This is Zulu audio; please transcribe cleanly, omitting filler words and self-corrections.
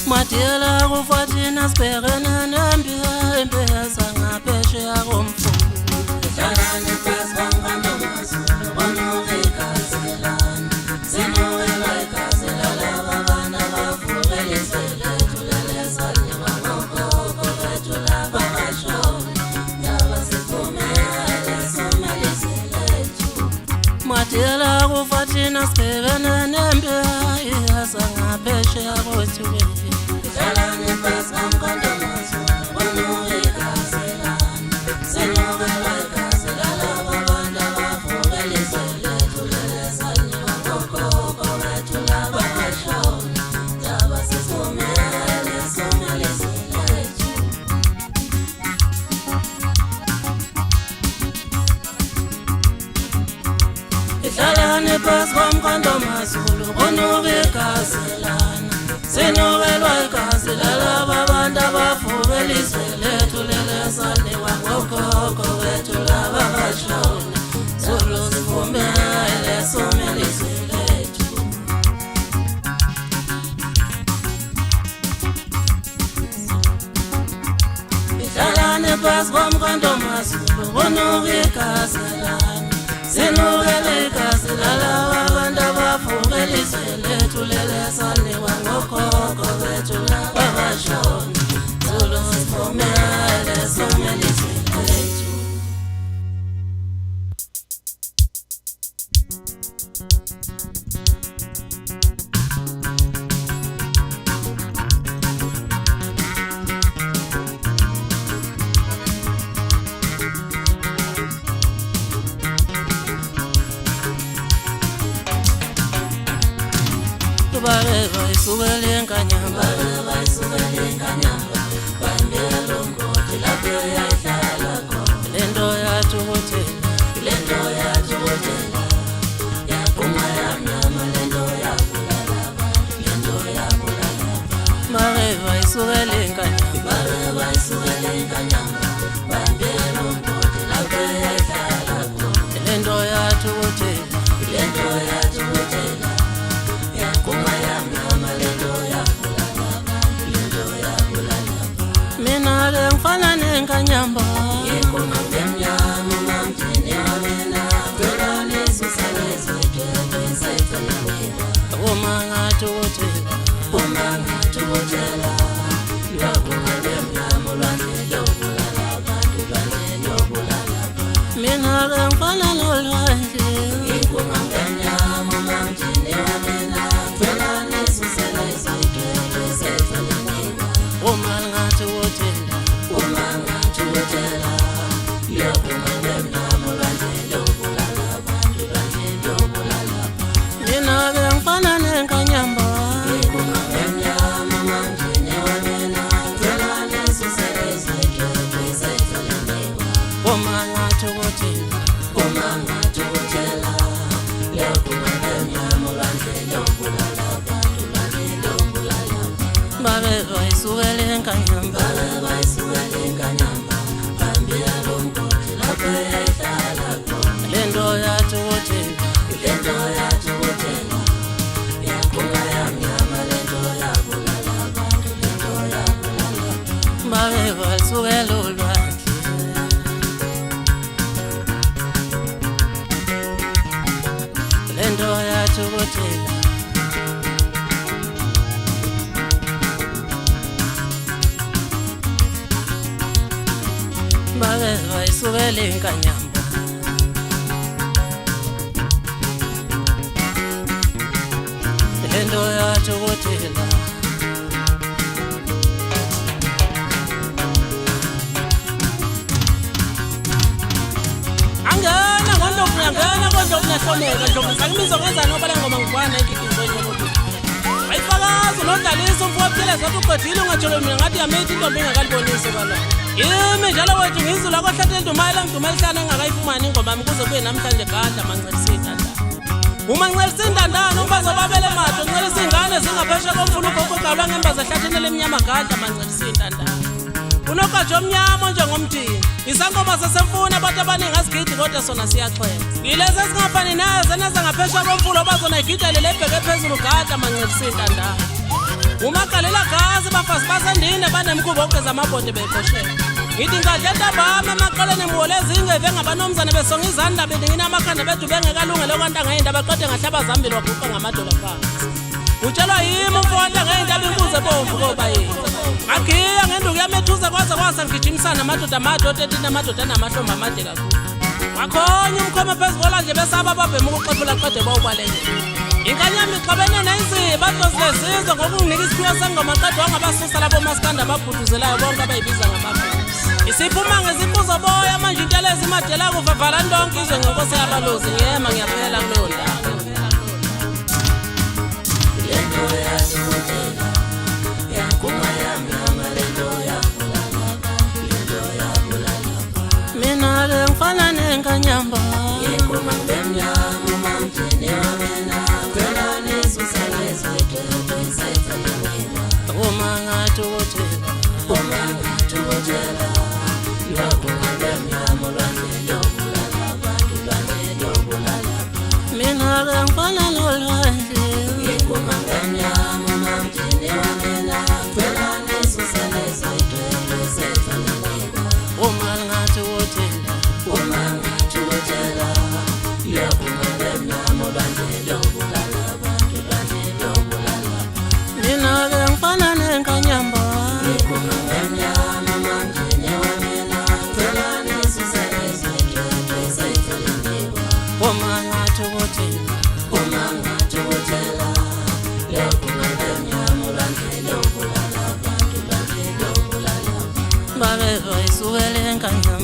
Madela kufathina sibhekene nembi sangaphesheya komfula. Dlalane phansi komkhandamazulu konuke igazelana. Sinukelwa igazela laba bantu abavuke ilizwe lethu lelezaliwa ngogogo bethu laba bashona. Ndaba siphumele soma ilizwe lethu. Madela kufathina sibhekene nembi sangaphesheya komfula. Dlalane phansi komkhandamazulu konuke igazelana. Sinukelwa igazela laba bantu abavuke ilizwe lethu lelezaliwa ngogogo bethu laba bashona. Ndaba siphumele soma ilizwe lethu. Dlalane phansi komkhandamazulu konuke igazelana. Sinukelwa igazela laba bantu abavuke ilizwe lethu lelezaliwa ngogogo bethu laba bashona. Zulu siphumele soma ilizwe lethu. Dlalane phansi komkhandamazulu konuke igazelana. Sinukelwa igazela laba bantu abavuke ilizwe lethu lelezaliwa ngogogo bethu laba bashona. Zulu siphumele soma ilizwe lethu. Bareba isubele nkanyamba, Bareba isubele nkanyamba, bambela umgodi lapho yahlala khona. lento yathukutela, Lento yathukutela, yaphuma yamnyama, lento yabulala abantu, lento yabulala abantu. bareba isubele nkanyamba, Bareba isubele nkanyamba, bambela umgodi lapho yahlala khona. lento yathukutela, Lento yathukutela, yaphuma yamnyama, lento yabulala abantu, lento yabulala abantu. mina ke ngifana nenkanyamba. Yekuma ngemnyama mamthini wamina, Jolani susalezwe dwebe sayithalaleka. Uma ngathukutela, Uma ngathukutela, yaphuma ngemnyama, ulwandle lobulala abantu, ulwandle lobulala abantu. mina ke ngifana nolwandle. Yekuma ngemnyama mamthini wamina, Jolani susalezwe dwebe sayithalaleka. Uma ngathukutela, Uma ngathukutela, yaphuma ngemnyama, ulwandle lobulala abantu, ulwandle lobulala abantu. mina ke ngifana nenkanyamba. Yekuma ngemnyama mamthini wamina, Jolani susalezwe dwebe sayithalaleka. Uma ngathukutela, Uma ngathukutela, yaphuma ngemnyama, ulwandle lobulala abantu, ulwandle lobulala abantu. bareba isubele nkanyamba, Bareba isubele nkanyamba, bambela umgodi lapho yahlala khona. lento yathukutela, Lento yathukutela, yaphuma yamnyama, lento yabulala abantu, lento yabulala abantu. bareba isubele ulwandle. Lento yathukutela, bareba isubele nkanyamba, lento yathukutela, angena ngondobu angena kondobu nahloneka ndobu sangibizo ngenzani ngoba le ngoma ngibana igigizo njengoba ayifakazi nodlalisa umfowethu zathi uqedile ungatshelo mina ngathi yamethi intombi engakalibonisi bala yimi njalo wethu ngizula kohlathela ndumayela ngidumalihlana engakayifumani ingoma yami kuze kuye namhlanje gadla mancelisa intandane uma ncelisa intandane umfazi obabele mado ncelisa ingane zingaphesha komfuna ugogogalwa ngembaza ehlathini lemnyama gadla mancelisa intandane unogatsha omnyama njengomthini isangoma sasemfuna abantu abaningi asigidi kodwa sona siyaxhela yilezi ezingafani nayo zeneza ngaphesha komfulo bazona igidele lebheke phezulu gadla mancelisa intandane umagalela gazi bafazi basendine banemkhuba okugeza amabhodi beqoshela ngithi ngadle ntambama emaqaleni ngibole ezingeve ngabanomzana besonga izandla bedingina amakhanda bethu bengekalungele okwanto ngayindaba baqede ngahlaba zambili waguqa ngamadola phansi utshelwa yimi umfowethu ngeyindaba imbuzo ebomvu koba yini aghiya ngenduku yamethuza kwaze kwasa ngigijimisana amadoda amadoda etina amadoda anamahlombe amade kakhulu akhonya umkhoma phezu kola nje besaba babhema ukuqephula qede bawubaleke inkanyama ixabene neyiziba tlozilezizwe ngokunginika isiphiwo sengoma qede wangabasusa labo maskanda ababhuduzelayo bonke abayibiza ngamabuzi isiphuma ngesifuzo boya manje intelezi imadela kuvavala ntonke izwe ngenkosi yabalozi ngiyema ngiyaphela kuleyo ndawo lento yasibutela yankunga yamnyama lento yabulalaba lento yabulalaba mina ke ngifana nenkanyamba yankunga ngemnyama mamthini wamena kwela nesuselezwe twethu isayitsalelwa uma ngathukutela uma ngathukutela yankunga ngemnyama lwandle lobulalaba lwandle lobulalaba mina ke ngifana nolwandle yankunga ngemnyama mamthini wamena kwela nesuselezwe twethu isayitsalelwa uma ngathukutela uma ngathukutela yankunga ngemnyama lwandle lobulalaba lwandle lobulalaba mina ke ngifana nenkanyamba yankunga ngemnyama mamthini wamena kwela nesuselezwe twethu isayitsalelwa uma ngathukutela uma ngathukutela yankunga ngemnyama lwandle lobulalaba lwandle lobulalaba babe bayisukele enkanyamba